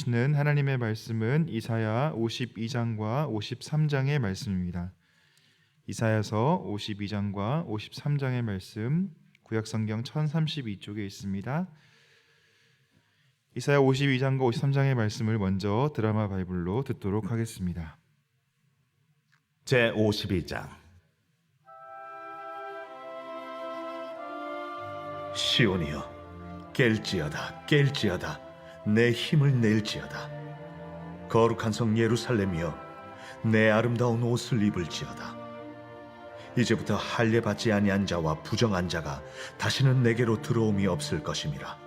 주시는 하나님의 말씀은 이사야 52장과 53장의 말씀입니다. 이사야서 52장과 53장의 말씀, 구약성경 1032쪽에 있습니다. 이사야 52장과 53장의 말씀을 먼저 드라마 바이블로 듣도록 하겠습니다. 제52장. 시온이여, 깰지어다, 깰지어다, 내 힘을 낼지어다. 거룩한 성 예루살렘이여, 내 아름다운 옷을 입을지어다. 이제부터 할례 받지 아니한 자와 부정한 자가 다시는 내게로 들어옴이 없을 것임이라.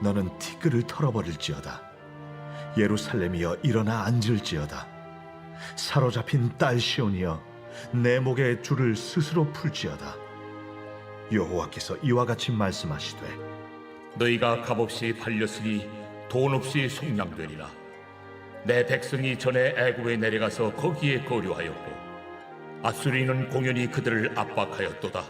너는 티끌을 털어버릴지어다. 예루살렘이여, 일어나 앉을지어다. 사로잡힌 딸 시온이여, 내 목에 줄을 스스로 풀지어다. 여호와께서 이와 같이 말씀하시되, 너희가 값없이 팔렸으니 돈 없이 속량되리라. 내 백성이 전에 애굽에 내려가서 거기에 거류하였고 아수리는 공연히 그들을 압박하였도다.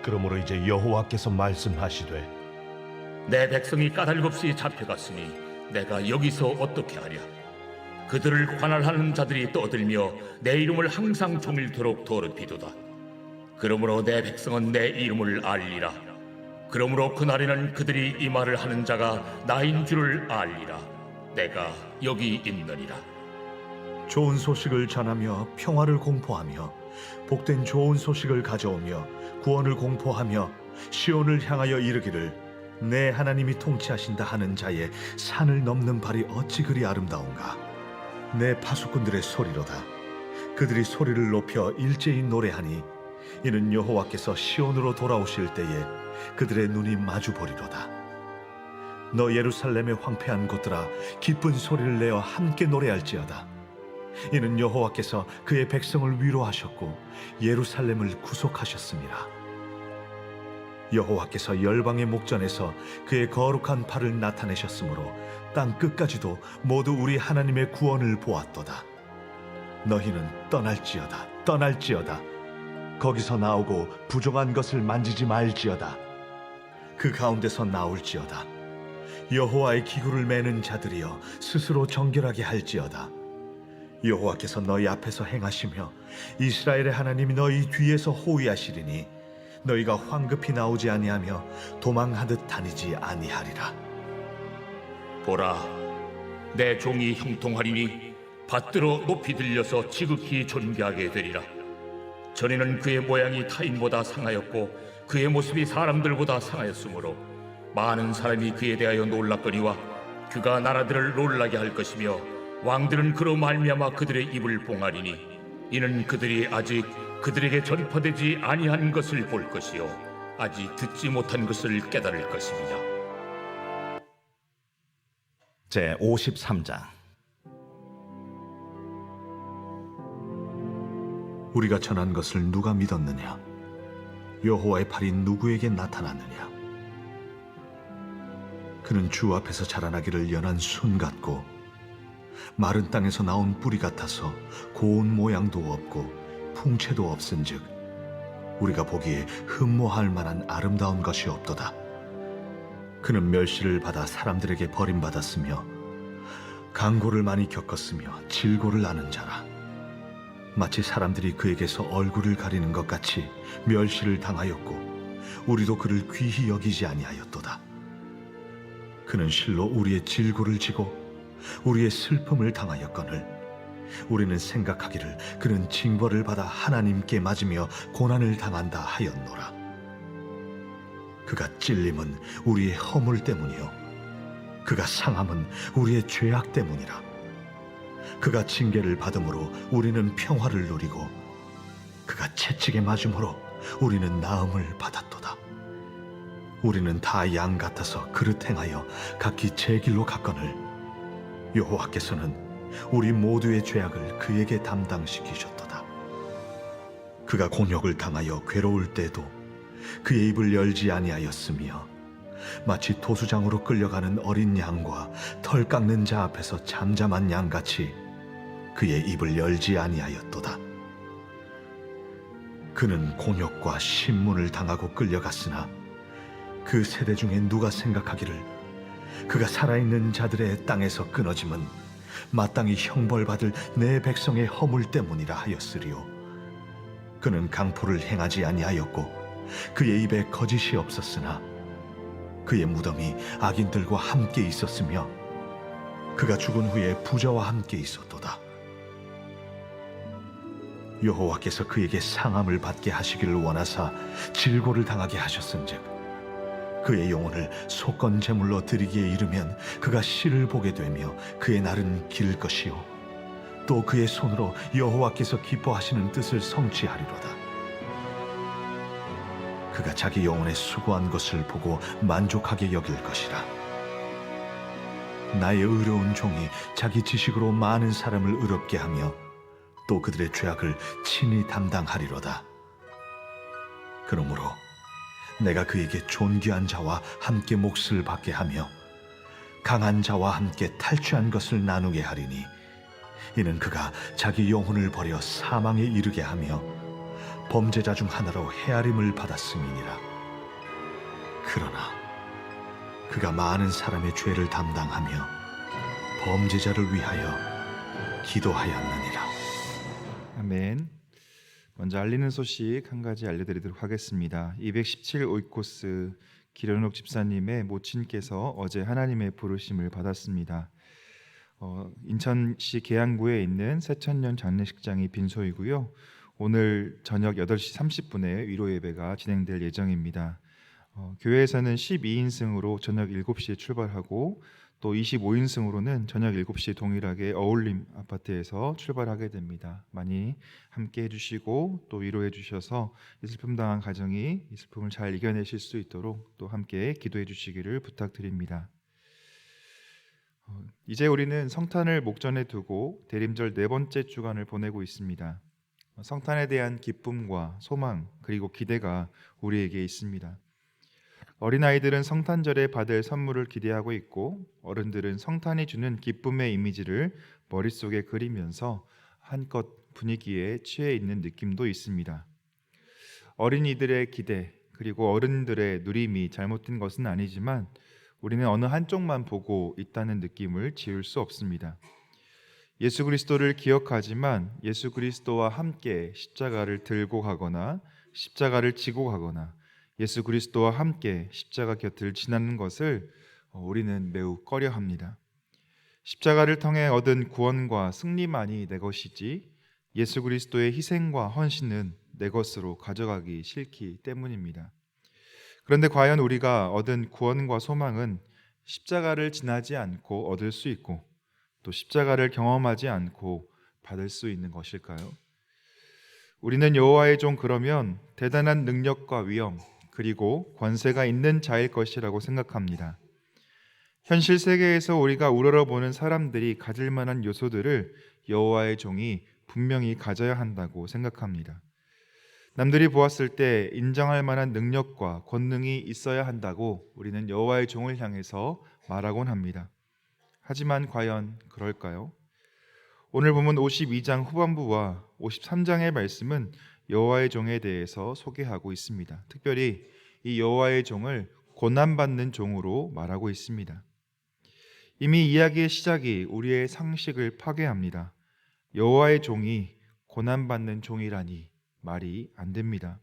그러므로 이제 여호와께서 말씀하시되, 내 백성이 까닭없이 잡혀갔으니 내가 여기서 어떻게 하랴. 그들을 관할하는 자들이 떠들며 내 이름을 항상 종일토록 더럽히도다. 그러므로 내 백성은 내 이름을 알리라. 그러므로 그날에는 그들이 이 말을 하는 자가 나인 줄을 알리라. 내가 여기 있느니라. 좋은 소식을 전하며 평화를 공포하며 복된 좋은 소식을 가져오며 구원을 공포하며 시온을 향하여 이르기를, 내 하나님이 통치하신다 하는 자의 산을 넘는 발이 어찌 그리 아름다운가. 내 파수꾼들의 소리로다. 그들이 소리를 높여 일제히 노래하니 이는 여호와께서 시온으로 돌아오실 때에 그들의 눈이 마주 보리로다. 너 예루살렘의 황폐한 곳들아, 기쁜 소리를 내어 함께 노래할지어다. 이는 여호와께서 그의 백성을 위로하셨고 예루살렘을 구속하셨습니다. 여호와께서 열방의 목전에서 그의 거룩한 팔을 나타내셨으므로 땅 끝까지도 모두 우리 하나님의 구원을 보았도다. 너희는 떠날지어다, 떠날지어다. 거기서 나오고 부정한 것을 만지지 말지어다. 그 가운데서 나올지어다. 여호와의 기구를 매는 자들이여, 스스로 정결하게 할지어다. 여호와께서 너희 앞에서 행하시며 이스라엘의 하나님이 너희 뒤에서 호위하시리니 너희가 황급히 나오지 아니하며 도망하듯 다니지 아니하리라. 보라, 내 종이 형통하리니 받들어 높이 들려서 지극히 존귀하게 되리라. 전에는 그의 모양이 타인보다 상하였고 그의 모습이 사람들보다 상하였으므로 많은 사람이 그에 대하여 놀랐거니와 그가 나라들을 놀라게 할 것이며 왕들은 그로 말미암아 그들의 입을 봉하리니 이는 그들이 아직 그들에게 전파되지 아니한 것을 볼 것이요 아직 듣지 못한 것을 깨달을 것입니다. 제53장. 우리가 전한 것을 누가 믿었느냐? 여호와의 팔이 누구에게 나타났느냐? 그는 주 앞에서 자라나기를 연한 순 같고 마른 땅에서 나온 뿌리 같아서 고운 모양도 없고 풍채도 없은즉 우리가 보기에 흠모할 만한 아름다운 것이 없도다. 그는 멸시를 받아 사람들에게 버림받았으며 강고를 많이 겪었으며 질고를 아는 자라. 마치 사람들이 그에게서 얼굴을 가리는 것 같이 멸시를 당하였고 우리도 그를 귀히 여기지 아니하였도다. 그는 실로 우리의 질고를 지고 우리의 슬픔을 당하였거늘 우리는 생각하기를 그는 징벌을 받아 하나님께 맞으며 고난을 당한다 하였노라. 그가 찔림은 우리의 허물 때문이요 그가 상함은 우리의 죄악 때문이라. 그가 징계를 받음으로 우리는 평화를 누리고 그가 채찍에 맞음으로 우리는 나음을 받았도다. 우리는 다 양 같아서 그릇 행하여 각기 제 길로 갔거늘 여호와께서는 우리 모두의 죄악을 그에게 담당시키셨도다. 그가 곤욕을 당하여 괴로울 때도 그의 입을 열지 아니하였으며 마치 도수장으로 끌려가는 어린 양과 털 깎는 자 앞에서 잠잠한 양같이 그의 입을 열지 아니하였도다. 그는 곤욕과 신문을 당하고 끌려갔으나 그 세대 중에 누가 생각하기를 그가 살아있는 자들의 땅에서 끊어짐은 마땅히 형벌받을 내 백성의 허물 때문이라 하였으리요. 그는 강포를 행하지 아니하였고 그의 입에 거짓이 없었으나 그의 무덤이 악인들과 함께 있었으며 그가 죽은 후에 부자와 함께 있었도다. 여호와께서 그에게 상함을 받게 하시기를 원하사 질고를 당하게 하셨은즉 그의 영혼을 속건 제물로 드리기에 이르면 그가 씨를 보게 되며 그의 날은 길 것이요 또 그의 손으로 여호와께서 기뻐하시는 뜻을 성취하리로다. 그가 자기 영혼의 수고한 것을 보고 만족하게 여길 것이라. 나의 의로운 종이 자기 지식으로 많은 사람을 의롭게 하며 또 그들의 죄악을 친히 담당하리로다. 그러므로 내가 그에게 존귀한 자와 함께 몫을 받게 하며 강한 자와 함께 탈취한 것을 나누게 하리니 이는 그가 자기 영혼을 버려 사망에 이르게 하며 범죄자 중 하나로 헤아림을 받았음이니라. 그러나 그가 많은 사람의 죄를 담당하며 범죄자를 위하여 기도하였느니라. 아멘. 먼저 알리는 소식 한 가지 알려드리도록 하겠습니다. 217 오이코스 기련옥 집사님의 모친께서 어제 하나님의 부르심을 받았습니다. 인천시 계양구에 있는 새천년 장례식장이 빈소이고요. 오늘 저녁 8시 30분에 위로 예배가 진행될 예정입니다. 교회에서는 12인승으로 저녁 7시에 출발하고 또 25인승으로는 저녁 7시에 동일하게 어울림 아파트에서 출발하게 됩니다. 많이 함께 해주시고 또 위로해 주셔서 이 슬픔 당한 가정이 이 슬픔을 잘 이겨내실 수 있도록 또 함께 기도해 주시기를 부탁드립니다. 이제 우리는 성탄을 목전에 두고 대림절 4번째 주간을 보내고 있습니다. 성탄에 대한 기쁨과 소망 그리고 기대가 우리에게 있습니다. 어린아이들은 성탄절에 받을 선물을 기대하고 있고 어른들은 성탄이 주는 기쁨의 이미지를 머릿속에 그리면서 한껏 분위기에 취해 있는 느낌도 있습니다. 어린이들의 기대 그리고 어른들의 누림이 잘못된 것은 아니지만 우리는 어느 한쪽만 보고 있다는 느낌을 지울 수 없습니다. 예수 그리스도를 기억하지만 예수 그리스도와 함께 십자가를 들고 가거나 십자가를 지고 가거나 예수 그리스도와 함께 십자가 곁을 지나는 것을 우리는 매우 꺼려합니다. 십자가를 통해 얻은 구원과 승리만이 내 것이지 예수 그리스도의 희생과 헌신은 내 것으로 가져가기 싫기 때문입니다. 그런데 과연 우리가 얻은 구원과 소망은 십자가를 지나지 않고 얻을 수 있고 또 십자가를 경험하지 않고 받을 수 있는 것일까요? 우리는 여호와의 종 그러면 대단한 능력과 위엄 그리고 권세가 있는 자일 것이라고 생각합니다. 현실 세계에서 우리가 우러러보는 사람들이 가질 만한 요소들을 여호와의 종이 분명히 가져야 한다고 생각합니다. 남들이 보았을 때 인정할 만한 능력과 권능이 있어야 한다고 우리는 여호와의 종을 향해서 말하곤 합니다. 하지만 과연 그럴까요? 오늘 보면 52장 후반부와 53장의 말씀은 여호와의 종에 대해서 소개하고 있습니다. 특별히 이 여호와의 종을 고난받는 종으로 말하고 있습니다. 이미 이야기의 시작이 우리의 상식을 파괴합니다. 여호와의 종이 고난받는 종이라니 말이 안 됩니다.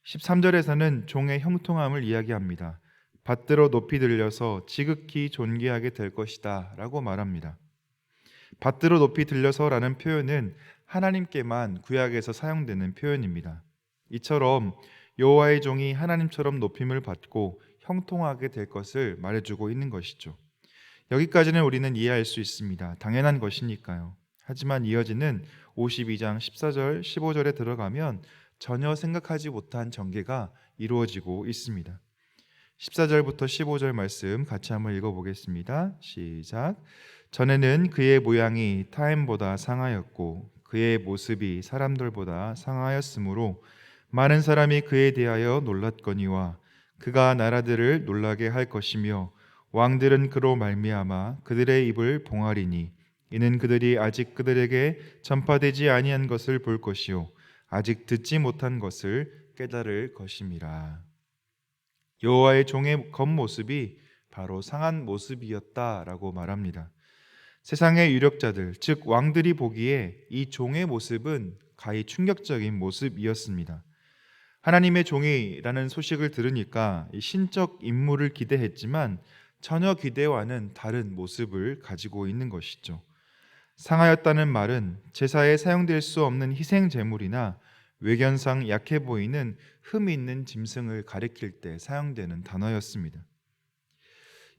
13절에서는 종의 형통함을 이야기합니다. 받들어 높이 들려서 지극히 존귀하게 될 것이다 라고 말합니다. 받들어 높이 들려서라는 표현은 하나님께만 구약에서 사용되는 표현입니다. 이처럼 여호와의 종이 하나님처럼 높임을 받고 형통하게 될 것을 말해주고 있는 것이죠. 여기까지는 우리는 이해할 수 있습니다. 당연한 것이니까요. 하지만 이어지는 52장 14절, 15절에 들어가면 전혀 생각하지 못한 전개가 이루어지고 있습니다. 14절부터 15절 말씀 같이 한번 읽어보겠습니다. 시작. 전에는 그의 모양이 타인보다 상하였고 그의 모습이 사람들보다 상하였으므로 많은 사람이 그에 대하여 놀랐거니와 그가 나라들을 놀라게 할 것이며 왕들은 그로 말미암아 그들의 입을 봉하리니 이는 그들이 아직 그들에게 전파되지 아니한 것을 볼 것이요 아직 듣지 못한 것을 깨달을 것임이라. 여호와의 종의 겉모습이 바로 상한 모습이었다라고 말합니다. 세상의 유력자들, 즉 왕들이 보기에 이 종의 모습은 가히 충격적인 모습이었습니다. 하나님의 종이라는 소식을 들으니까 이 신적 임무를 기대했지만 전혀 기대와는 다른 모습을 가지고 있는 것이죠. 상하였다는 말은 제사에 사용될 수 없는 희생 제물이나 외견상 약해 보이는 흠 있는 짐승을 가리킬 때 사용되는 단어였습니다.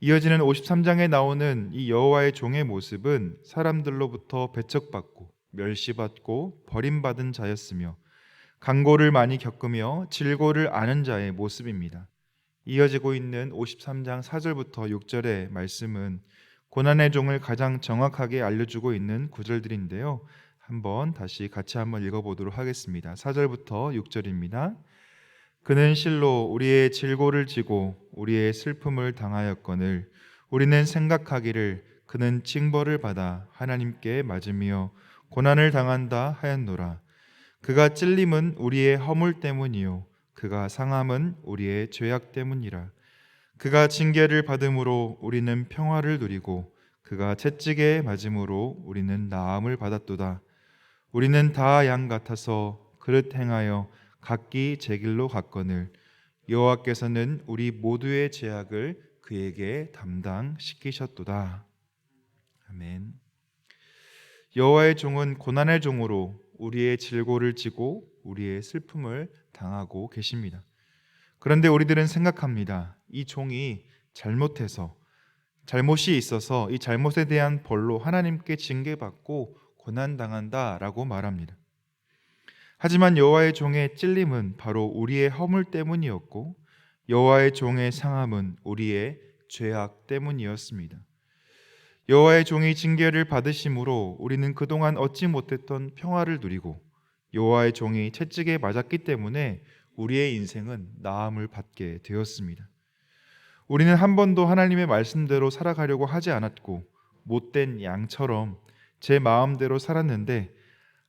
이어지는 53장에 나오는 이 여호와의 종의 모습은 사람들로부터 배척받고 멸시받고 버림받은 자였으며 강고를 많이 겪으며 질고를 아는 자의 모습입니다. 이어지고 있는 53장 4절부터 6절의 말씀은 고난의 종을 가장 정확하게 알려주고 있는 구절들인데요. 다시 같이 한번 읽어보도록 하겠습니다. 4절부터 6절입니다. 그는 실로 우리의 질고를 지고 우리의 슬픔을 당하였거늘 우리는 생각하기를 그는 징벌을 받아 하나님께 맞으며 고난을 당한다 하였노라. 그가 찔림은 우리의 허물 때문이요 그가 상함은 우리의 죄악 때문이라. 그가 징계를 받음으로 우리는 평화를 누리고 그가 채찍에 맞음으로 우리는 나음을 받았도다. 우리는 다 양 같아서 그릇 행하여 각기 제 길로 갔거늘 여호와께서는 우리 모두의 죄악을 그에게 담당시키셨도다. 아멘. 여호와의 종은 고난의 종으로 우리의 질고를 지고 우리의 슬픔을 당하고 계십니다. 그런데 우리들은 생각합니다. 이 종이 잘못이 있어서 이 잘못에 대한 벌로 하나님께 징계받고 고난당한다라고 말합니다. 하지만 여호와의 종의 찔림은 바로 우리의 허물 때문이었고 여호와의 종의 상함은 우리의 죄악 때문이었습니다. 여호와의 종이 징계를 받으심으로 우리는 그동안 얻지 못했던 평화를 누리고 여호와의 종이 채찍에 맞았기 때문에 우리의 인생은 나음을 받게 되었습니다. 우리는 한 번도 하나님의 말씀대로 살아가려고 하지 않았고 못된 양처럼 제 마음대로 살았는데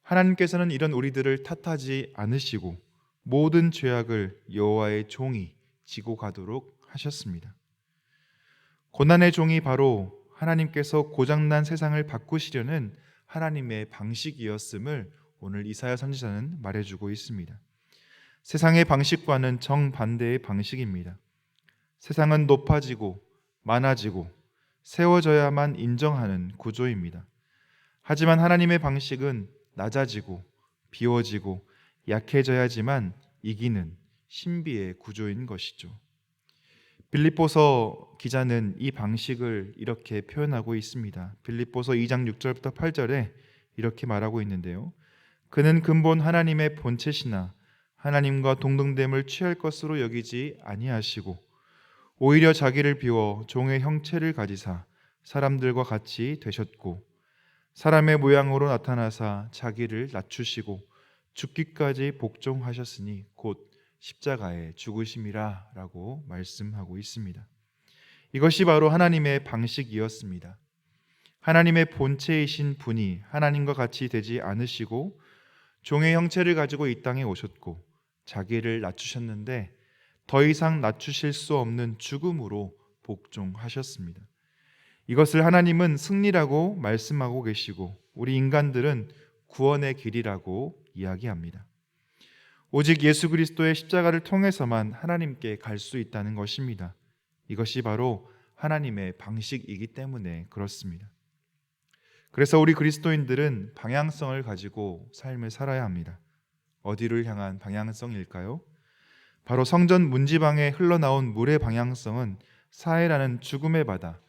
하나님께서는 이런 우리들을 탓하지 않으시고 모든 죄악을 여호와의 종이 지고 가도록 하셨습니다. 고난의 종이 바로 하나님께서 고장난 세상을 바꾸시려는 하나님의 방식이었음을 오늘 이사야 선지자는 말해주고 있습니다. 세상의 방식과는 정반대의 방식입니다. 세상은 높아지고 많아지고 세워져야만 인정하는 구조입니다. 하지만 하나님의 방식은 낮아지고 비워지고 약해져야지만 이기는 신비의 구조인 것이죠. 빌립보서 기자는 이 방식을 이렇게 표현하고 있습니다. 빌립보서 2장 6절부터 8절에 이렇게 말하고 있는데요. 그는 근본 하나님의 본체시나 하나님과 동등됨을 취할 것으로 여기지 아니하시고 오히려 자기를 비워 종의 형체를 가지사 사람들과 같이 되셨고 사람의 모양으로 나타나사 자기를 낮추시고 죽기까지 복종하셨으니 곧 십자가에 죽으심이라 라고 말씀하고 있습니다. 이것이 바로 하나님의 방식이었습니다. 하나님의 본체이신 분이 하나님과 같이 되지 않으시고 종의 형체를 가지고 이 땅에 오셨고 자기를 낮추셨는데 더 이상 낮추실 수 없는 죽음으로 복종하셨습니다. 이것을 하나님은 승리라고 말씀하고 계시고 우리 인간들은 구원의 길이라고 이야기합니다. 오직 예수 그리스도의 십자가를 통해서만 하나님께 갈 수 있다는 것입니다. 이것이 바로 하나님의 방식이기 때문에 그렇습니다. 그래서 우리 그리스도인들은 방향성을 가지고 삶을 살아야 합니다. 어디를 향한 방향성일까요? 바로 성전 문지방에 흘러나온 물의 방향성은 사해라는 죽음의 바다,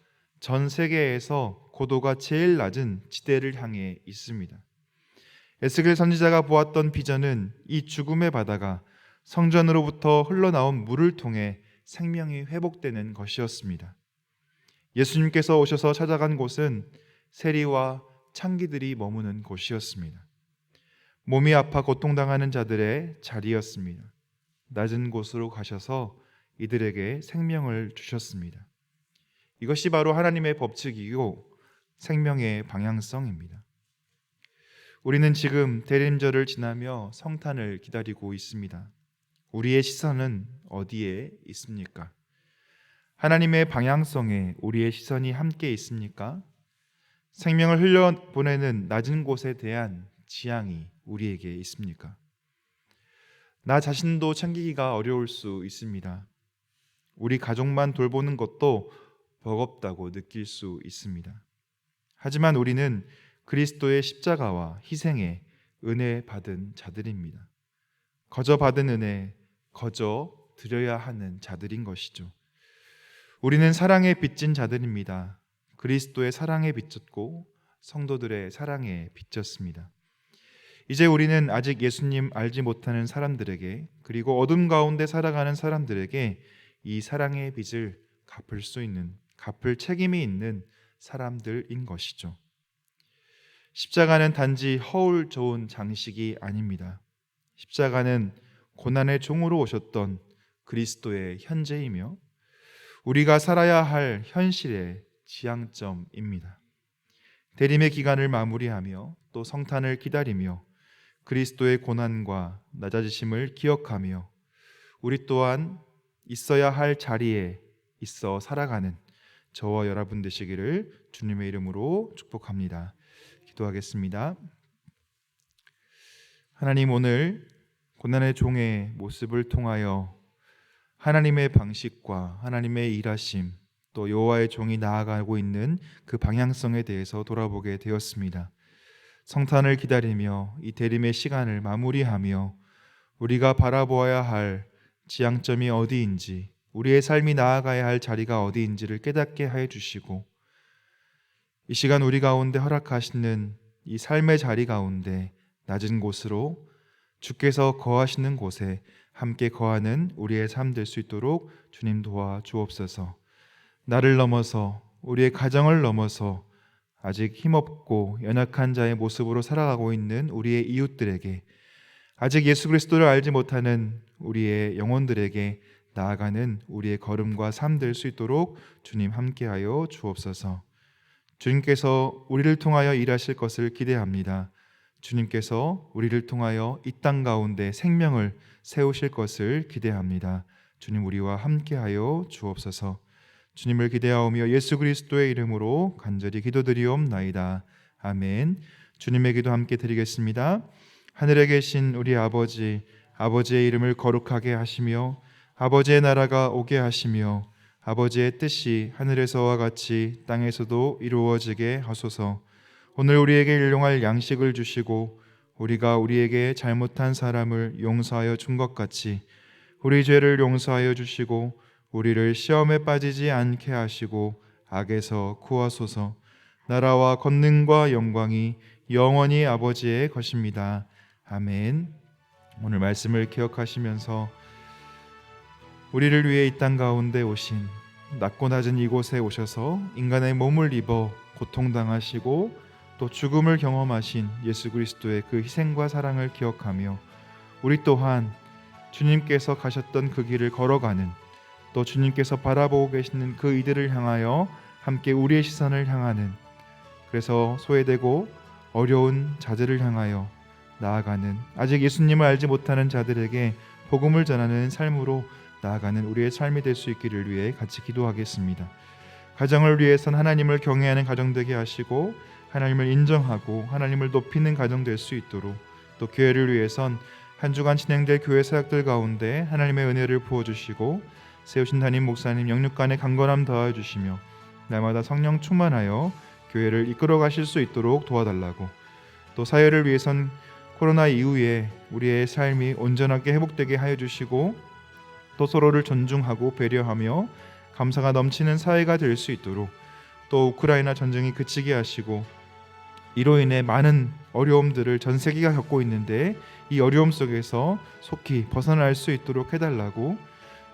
전 세계에서 고도가 제일 낮은 지대를 향해 있습니다. 에스겔 선지자가 보았던 비전은 이 죽음의 바다가 성전으로부터 흘러나온 물을 통해 생명이 회복되는 것이었습니다. 예수님께서 오셔서 찾아간 곳은 세리와 창기들이 머무는 곳이었습니다. 몸이 아파 고통당하는 자들의 자리였습니다. 낮은 곳으로 가셔서 이들에게 생명을 주셨습니다. 이것이 바로 하나님의 법칙이고 생명의 방향성입니다. 우리는 지금 대림절을 지나며 성탄을 기다리고 있습니다. 우리의 시선은 어디에 있습니까? 하나님의 방향성에 우리의 시선이 함께 있습니까? 생명을 흘려보내는 낮은 곳에 대한 지향이 우리에게 있습니까? 나 자신도 챙기기가 어려울 수 있습니다. 우리 가족만 돌보는 것도 버겁다고 느낄 수 있습니다. 하지만 우리는 그리스도의 십자가와 희생에 은혜 받은 자들입니다. 거저 받은 은혜, 거저 드려야 하는 자들인 것이죠. 우리는 사랑에 빚진 자들입니다. 그리스도의 사랑에 빚졌고 성도들의 사랑에 빚졌습니다. 이제 우리는 아직 예수님 알지 못하는 사람들에게, 그리고 어둠 가운데 살아가는 사람들에게 이 사랑의 빚을 갚을 책임이 있는 사람들인 것이죠. 십자가는 단지 허울 좋은 장식이 아닙니다. 십자가는 고난의 종으로 오셨던 그리스도의 현재이며 우리가 살아야 할 현실의 지향점입니다. 대림의 기간을 마무리하며 또 성탄을 기다리며 그리스도의 고난과 낮아지심을 기억하며 우리 또한 있어야 할 자리에 있어 살아가는 저와 여러분 되시기를 주님의 이름으로 축복합니다. 기도하겠습니다. 하나님, 오늘 고난의 종의 모습을 통하여 하나님의 방식과 하나님의 일하심, 또 여호와의 종이 나아가고 있는 그 방향성에 대해서 돌아보게 되었습니다. 성탄을 기다리며 이 대림의 시간을 마무리하며 우리가 바라보아야 할 지향점이 어디인지, 우리의 삶이 나아가야 할 자리가 어디인지를 깨닫게 하여 주시고, 이 시간 우리 가운데 허락하시는 이 삶의 자리 가운데 낮은 곳으로 주께서 거하시는 곳에 함께 거하는 우리의 삶 될 수 있도록 주님 도와 주옵소서. 나를 넘어서, 우리의 가정을 넘어서 아직 힘없고 연약한 자의 모습으로 살아가고 있는 우리의 이웃들에게, 아직 예수 그리스도를 알지 못하는 우리의 영혼들에게 나아가는 우리의 걸음과 삶 될 수 있도록 주님 함께하여 주옵소서. 주님께서 우리를 통하여 일하실 것을 기대합니다. 주님께서 우리를 통하여 이 땅 가운데 생명을 세우실 것을 기대합니다. 주님, 우리와 함께하여 주옵소서. 주님을 기대하오며 예수 그리스도의 이름으로 간절히 기도드리옵나이다. 아멘. 주님의 기도 함께 드리겠습니다. 하늘에 계신 우리 아버지, 아버지의 이름을 거룩하게 하시며 아버지의 나라가 오게 하시며 아버지의 뜻이 하늘에서와 같이 땅에서도 이루어지게 하소서. 오늘 우리에게 일용할 양식을 주시고 우리가 우리에게 잘못한 사람을 용서하여 준 것 같이 우리 죄를 용서하여 주시고 우리를 시험에 빠지지 않게 하시고 악에서 구하소서. 나라와 권능과 영광이 영원히 아버지의 것입니다. 아멘. 오늘 말씀을 기억하시면서 우리를 위해 이 땅 가운데 오신, 낮고 낮은 이곳에 오셔서 인간의 몸을 입어 고통당하시고 또 죽음을 경험하신 예수 그리스도의 그 희생과 사랑을 기억하며 우리 또한 주님께서 가셨던 그 길을 걸어가는, 또 주님께서 바라보고 계시는 그 이들을 향하여 함께 우리의 시선을 향하는, 그래서 소외되고 어려운 자들을 향하여 나아가는, 아직 예수님을 알지 못하는 자들에게 복음을 전하는 삶으로 나아가는 우리의 삶이 될 수 있기를 위해 같이 기도하겠습니다. 가정을 위해선 하나님을 경외하는 가정 되게 하시고 하나님을 인정하고 하나님을 높이는 가정 될 수 있도록, 또 교회를 위해선 한 주간 진행될 교회 사역들 가운데 하나님의 은혜를 부어주시고 세우신 담임 목사님 영육간의 강건함 더하여 주시며 날마다 성령 충만하여 교회를 이끌어 가실 수 있도록 도와달라고, 또 사회를 위해선 코로나 이후에 우리의 삶이 온전하게 회복되게 하여 주시고 또 서로를 존중하고 배려하며 감사가 넘치는 사회가 될 수 있도록, 또 우크라이나 전쟁이 그치게 하시고 이로 인해 많은 어려움들을 전 세계가 겪고 있는데 이 어려움 속에서 속히 벗어날 수 있도록 해달라고,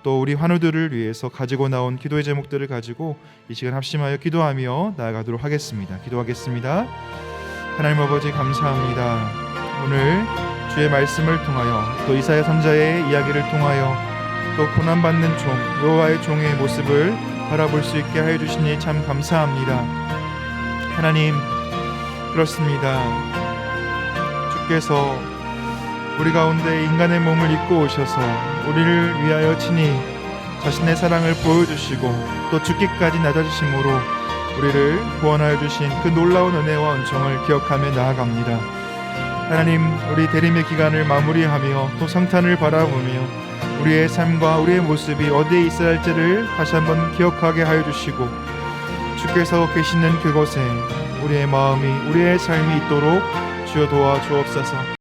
또 우리 환우들을 위해서 가지고 나온 기도의 제목들을 가지고 이 시간 합심하여 기도하며 나아가도록 하겠습니다. 기도하겠습니다. 하나님 아버지, 감사합니다. 오늘 주의 말씀을 통하여 또 이사야 선지자의 이야기를 통하여 또 고난받는 종, 여호와의 종의 모습을 바라볼 수 있게 하여 주시니 참 감사합니다. 하나님, 그렇습니다. 주께서 우리 가운데 인간의 몸을 입고 오셔서 우리를 위하여 친히 자신의 사랑을 보여주시고 또 죽기까지 낮아지심으로 우리를 구원하여 주신 그 놀라운 은혜와 은총을 기억하며 나아갑니다. 하나님, 우리 대림의 기간을 마무리하며 또 성탄을 바라보며 우리의 삶과 우리의 모습이 어디에 있어야 할지를 다시 한번 기억하게 하여 주시고 주께서 계시는 그곳에 우리의 마음이 우리의 삶이 있도록 주여 도와주옵소서.